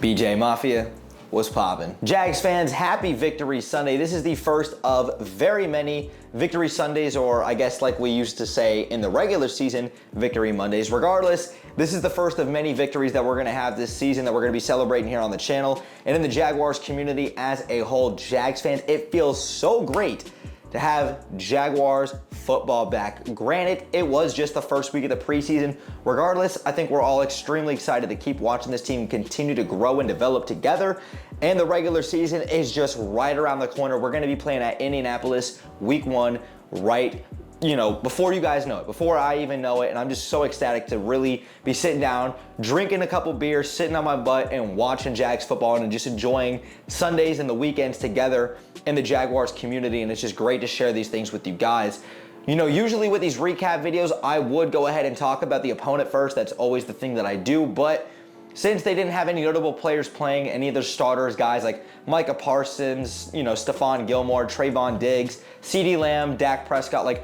BJ Mafia, what's poppin'? Jags fans, happy Victory Sunday. This is the first of very many Victory Sundays, or I guess like we used to say in the regular season, Victory Mondays. Regardless, this is the first of many victories that we're gonna have this season that we're gonna be celebrating here on the channel and in the Jaguars community as a whole. Jags fans, it feels so great to have Jaguars football back. Granted, it was just the first week of the preseason. Regardless, I think we're all extremely excited to keep watching this team continue to grow and develop together. And the regular season is just right around the corner. We're gonna be playing at Indianapolis week 1 right, before you guys know it, before I even know it. And I'm just so ecstatic to really be sitting down, drinking a couple beers, sitting on my butt and watching Jags football and just enjoying Sundays and the weekends together in the Jaguars community. And it's just great to share these things with you guys. Usually with these recap videos, I would go ahead and talk about the opponent first. That's always the thing that I do. But since they didn't have any notable players playing, any of their starters, guys like Micah Parsons, Stephon Gilmore, Trayvon Diggs, CeeDee Lamb, Dak Prescott,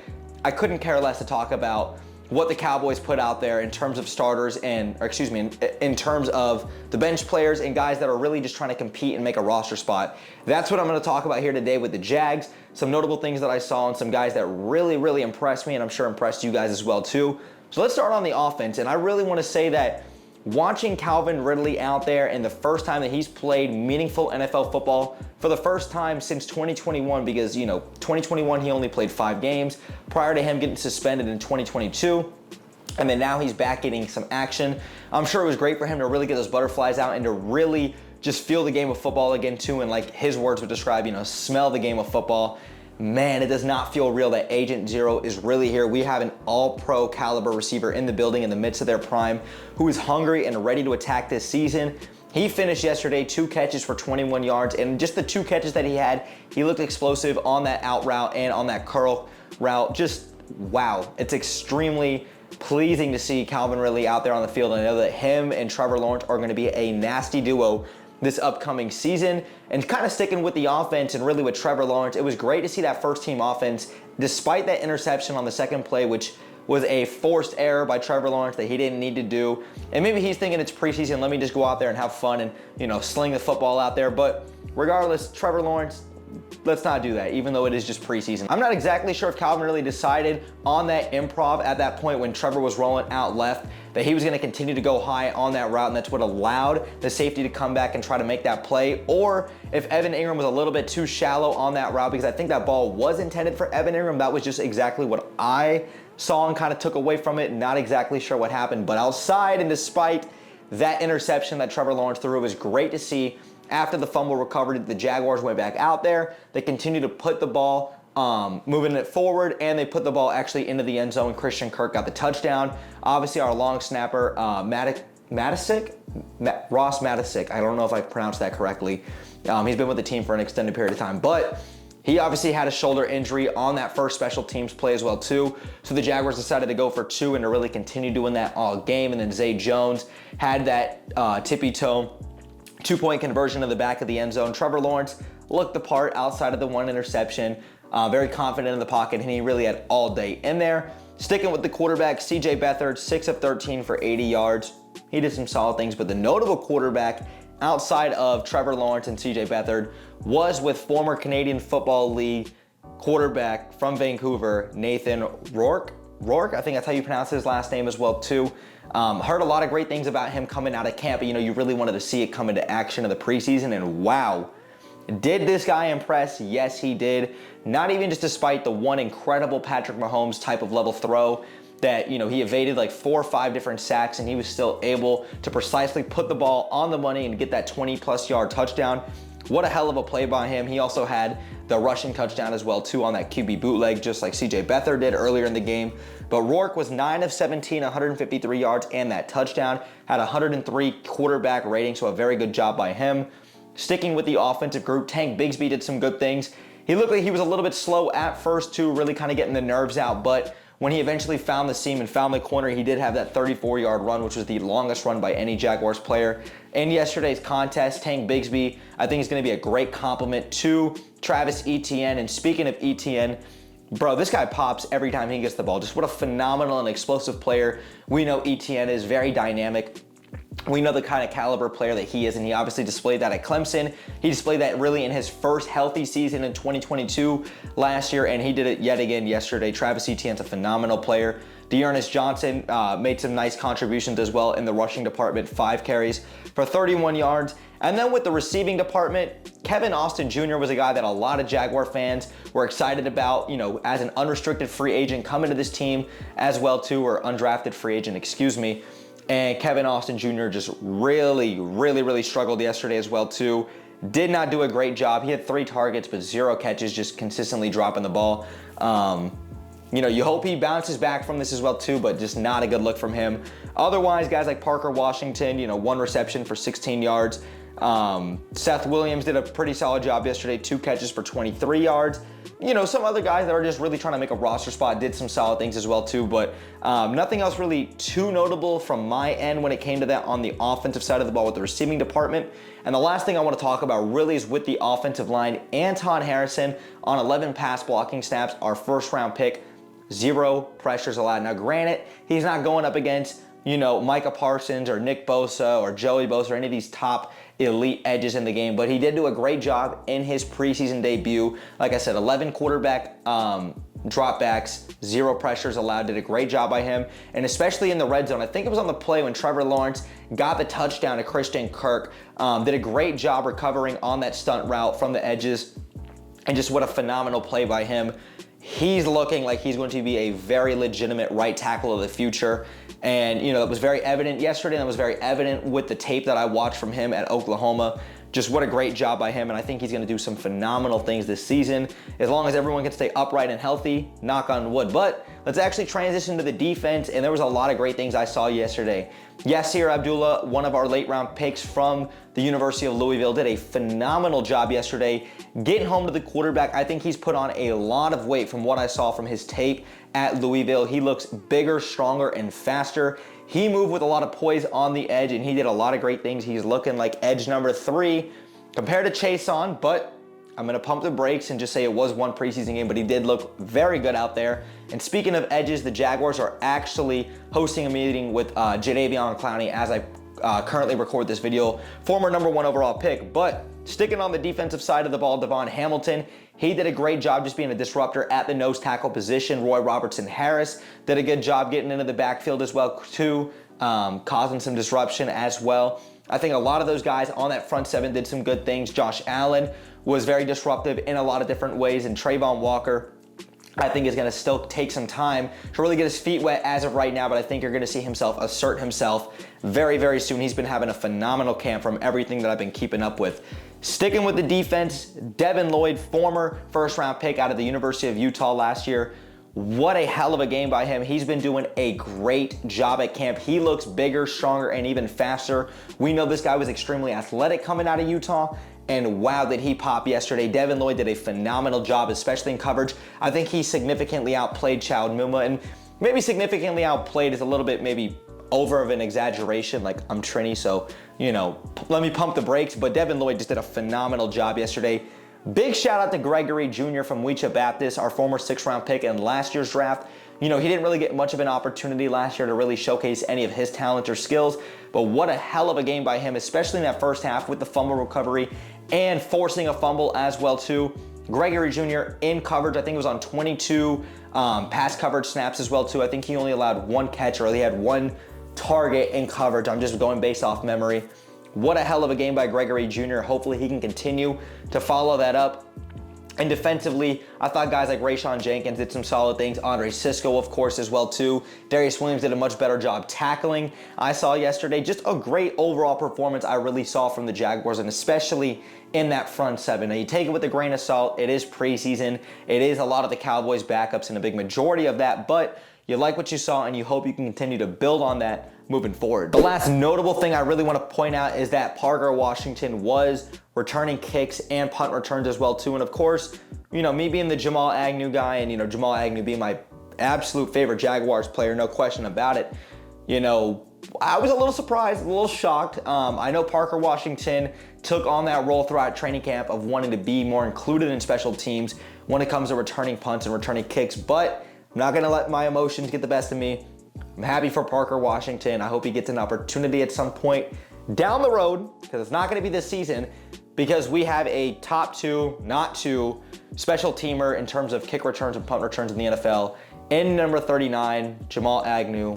I couldn't care less to talk about what the Cowboys put out there in terms of starters in terms of the bench players and guys that are really just trying to compete and make a roster spot. That's what I'm going to talk about here today with the Jags. Some notable things that I saw and some guys that really, really impressed me, and I'm sure impressed you guys as well too. So let's start on the offense, and I really want to say that watching Calvin Ridley out there and the first time that he's played meaningful NFL football for the first time since 2021, because 2021 he only played 5 games prior to him getting suspended in 2022. And then now he's back getting some action. I'm sure it was great for him to really get those butterflies out and to really just feel the game of football again too. And like his words would describe, smell the game of football. Man, it does not feel real that Agent Zero is really here. We have an all-pro caliber receiver in the building in the midst of their prime who is hungry and ready to attack this season. He finished yesterday 2 catches for 21 yards, and just the 2 catches that he had, he looked explosive on that out route and on that curl route. Just wow. It's extremely pleasing to see Calvin Ridley out there on the field, and I know that him and Trevor Lawrence are going to be a nasty duo this upcoming season. And kind of sticking with the offense and really with Trevor Lawrence, it was great to see that first team offense, despite that interception on the second play, which was a forced error by Trevor Lawrence that he didn't need to do. And maybe he's thinking it's preseason, let me just go out there and have fun and, sling the football out there. But regardless, Trevor Lawrence, let's not do that, even though it is just preseason. I'm not exactly sure if Calvin really decided on that improv at that point when Trevor was rolling out left that he was going to continue to go high on that route, and that's what allowed the safety to come back and try to make that play, or if Evan Ingram was a little bit too shallow on that route, because I think that ball was intended for Evan Ingram. That was just exactly what I saw and kind of took away from it. Not exactly sure what happened, but outside and despite that interception that Trevor Lawrence threw, it was great to see. After the fumble recovered, the Jaguars went back out there. They continued to put the ball, moving it forward, and they put the ball actually into the end zone. Christian Kirk got the touchdown. Obviously, our long snapper, Ross Matisic, I don't know if I pronounced that correctly. He's been with the team for an extended period of time, but he obviously had a shoulder injury on that first special teams play as well too. So the Jaguars decided to go for 2 and to really continue doing that all game. And then Zay Jones had that tippy toe 2-point conversion in the back of the end zone. Trevor Lawrence looked the part outside of the 1 interception, very confident in the pocket, and he really had all day in there. Sticking with the quarterback, CJ Beathard, 6 of 13 for 80 yards. He did some solid things, but the notable quarterback outside of Trevor Lawrence and CJ Beathard was with former Canadian Football League quarterback from Vancouver, Nathan Rourke. I think that's how you pronounce his last name as well too. Heard a lot of great things about him coming out of camp, but you really wanted to see it come into action in the preseason, and wow. Did this guy impress? Yes, he did. Not even just despite the one incredible Patrick Mahomes type of level throw that, he evaded like 4 or 5 different sacks, and he was still able to precisely put the ball on the money and get that 20-plus yard touchdown. What a hell of a play by him. He also had the rushing touchdown as well too on that QB bootleg, just like CJ Beathard did earlier in the game. But Rourke was 9 of 17, 153 yards and that touchdown. Had 103 quarterback rating, so a very good job by him. Sticking with the offensive group, Tank Bigsby did some good things. He looked like he was a little bit slow at first too, really kind of getting the nerves out, but when he eventually found the seam and found the corner, he did have that 34-yard run, which was the longest run by any Jaguars player. In yesterday's contest, Tank Bigsby, I think, is going to be a great compliment to Travis Etienne. And speaking of Etienne, bro, this guy pops every time he gets the ball. Just what a phenomenal and explosive player. We know Etienne is very dynamic. We know the kind of caliber player that he is, and he obviously displayed that at Clemson. He displayed that really in his first healthy season in 2022 last year, and he did it yet again yesterday. Travis Etienne's a phenomenal player. Dearness Johnson made some nice contributions as well in the rushing department, 5 carries for 31 yards. And then with the receiving department, Kevin Austin Jr. was a guy that a lot of Jaguar fans were excited about, as an unrestricted free agent coming to this team as well too, or undrafted free agent, excuse me. And Kevin Austin Jr. just really struggled yesterday as well too. Did not do a great job. He had 3 targets, but 0 catches, just consistently dropping the ball. You hope he bounces back from this as well too, but just not a good look from him. Otherwise, guys like Parker Washington, 1 reception for 16 yards. Seth Williams did a pretty solid job yesterday, 2 catches for 23 yards. Some other guys that are just really trying to make a roster spot did some solid things as well too, but nothing else really too notable from my end when it came to that on the offensive side of the ball with the receiving department. And the last thing I want to talk about really is with the offensive line. Anton Harrison on 11 pass blocking snaps, our first round pick, 0 pressures allowed. Now granted, he's not going up against Micah Parsons or Nick Bosa or Joey Bosa or any of these top elite edges in the game, but he did do a great job in his preseason debut. Like I said, 11 quarterback dropbacks, 0 pressures allowed. Did a great job by him, and especially in the red zone. I think it was on the play when Trevor Lawrence got the touchdown to Christian Kirk. Did a great job recovering on that stunt route from the edges, and just what a phenomenal play by him. He's looking like he's going to be a very legitimate right tackle of the future. And, that was very evident yesterday, and that was very evident with the tape that I watched from him at Oklahoma. Just what a great job by him, and I think he's going to do some phenomenal things this season, as long as everyone can stay upright and healthy, knock on wood. But let's actually transition to the defense, and there was a lot of great things I saw yesterday. Yasir Abdullah, one of our late-round picks from the University of Louisville, did a phenomenal job yesterday getting home to the quarterback. I think he's put on a lot of weight from what I saw from his tape at Louisville. He looks bigger, stronger, and faster. He moved with a lot of poise on the edge, and he did a lot of great things. He's looking like edge number 3 compared to Chason, but I'm going to pump the brakes and just say it was one preseason game, but he did look very good out there. And speaking of edges, the Jaguars are actually hosting a meeting with Jadeveon Clowney as I currently record this video, former number 1 overall pick. But sticking on the defensive side of the ball, Devon Hamilton, he did a great job just being a disruptor at the nose tackle position. Roy Robertson-Harris did a good job getting into the backfield as well too, causing some disruption as well. I think a lot of those guys on that front 7 did some good things. Josh Allen was very disruptive in a lot of different ways, and Trayvon Walker, I think, is going to still take some time to really get his feet wet as of right now, but I think you're going to see himself assert himself very soon. He's been having a phenomenal camp from everything that I've been keeping up with. Sticking with the defense, Devin Lloyd, former first-round pick out of the University of Utah last year. What a hell of a game by him. He's been doing a great job at camp. He looks bigger, stronger, and even faster. We know this guy was extremely athletic coming out of Utah, and wow, did he pop yesterday. Devin Lloyd did a phenomenal job, especially in coverage. I think he significantly outplayed Chad Muma, and maybe significantly outplayed is a little bit maybe over of an exaggeration. Like, I'm Trini, so, let me pump the brakes, but Devin Lloyd just did a phenomenal job yesterday. Big shout out to Gregory Jr. from Weecha Baptist, our former 6th-round pick in last year's draft. He didn't really get much of an opportunity last year to really showcase any of his talent or skills, but what a hell of a game by him, especially in that first half with the fumble recovery and forcing a fumble as well too. Gregory Jr. in coverage, I think it was on 22 pass coverage snaps as well too. I think he only allowed 1 catch, or he had 1 target in coverage. I'm just going based off memory. What a hell of a game by Gregory Jr. Hopefully he can continue to follow that up. And defensively, I thought guys like Rayshawn Jenkins did some solid things. Andre Sisco, of course, as well too. Darius Williams did a much better job tackling. I saw yesterday just a great overall performance I really saw from the Jaguars, and especially in that front 7. Now, you take it with a grain of salt. It is preseason. It is a lot of the Cowboys backups and a big majority of that, but you like what you saw, and you hope you can continue to build on that moving forward. The last notable thing I really want to point out is that Parker Washington was returning kicks and punt returns as well too. And of course, me being the Jamal Agnew guy, and Jamal Agnew being my absolute favorite Jaguars player, no question about it. I was a little surprised, a little shocked. I know Parker Washington took on that role throughout training camp of wanting to be more included in special teams when it comes to returning punts and returning kicks, but I'm not going to let my emotions get the best of me. I'm happy for Parker Washington. I hope he gets an opportunity at some point down the road, because it's not gonna be this season, because we have a top 2, not 2, special teamer in terms of kick returns and punt returns in the NFL. In number 39, Jamal Agnew.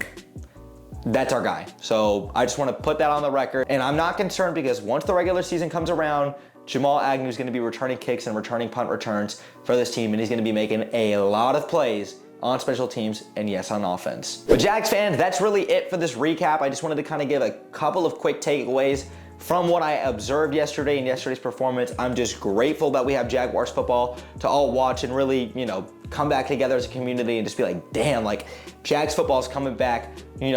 That's our guy. So I just want to put that on the record. And I'm not concerned, because once the regular season comes around, Jamal Agnew is going to be returning kicks and returning punt returns for this team, and he's going to be making a lot of plays on special teams and, yes, on offense. But Jags fans, that's really it for this recap. I just wanted to kind of give a couple of quick takeaways from what I observed yesterday and yesterday's performance. I'm just grateful that we have Jaguars football to all watch and really, come back together as a community and just be like, damn, like Jags football is coming back,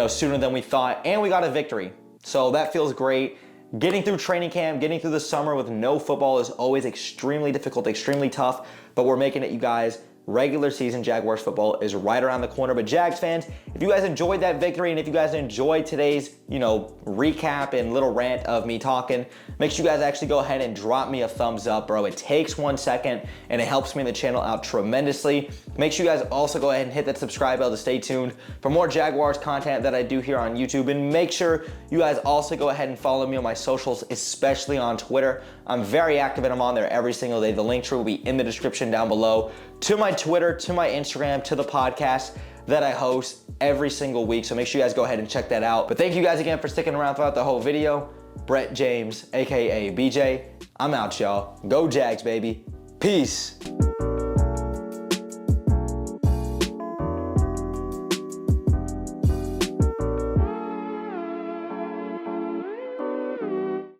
sooner than we thought, and we got a victory. So that feels great. Getting through training camp, getting through the summer with no football is always extremely difficult, extremely tough, but we're making it, you guys. Regular season Jaguars football is right around the corner. But Jags fans, if you guys enjoyed that victory, and if you guys enjoyed today's, recap and little rant of me talking, make sure you guys actually go ahead and drop me a thumbs up, bro. It takes 1 second and it helps me in the channel out tremendously. Make sure you guys also go ahead and hit that subscribe bell to stay tuned for more Jaguars content that I do here on YouTube. And make sure you guys also go ahead and follow me on my socials, especially on Twitter. I'm very active and I'm on there every single day. The link tree will be in the description down below, to my Twitter, to my Instagram, to the podcast that I host every single week. So make sure you guys go ahead and check that out. But thank you guys again for sticking around throughout the whole video. Brett James, AKA BJ, I'm out, y'all. Go Jags, baby. Peace.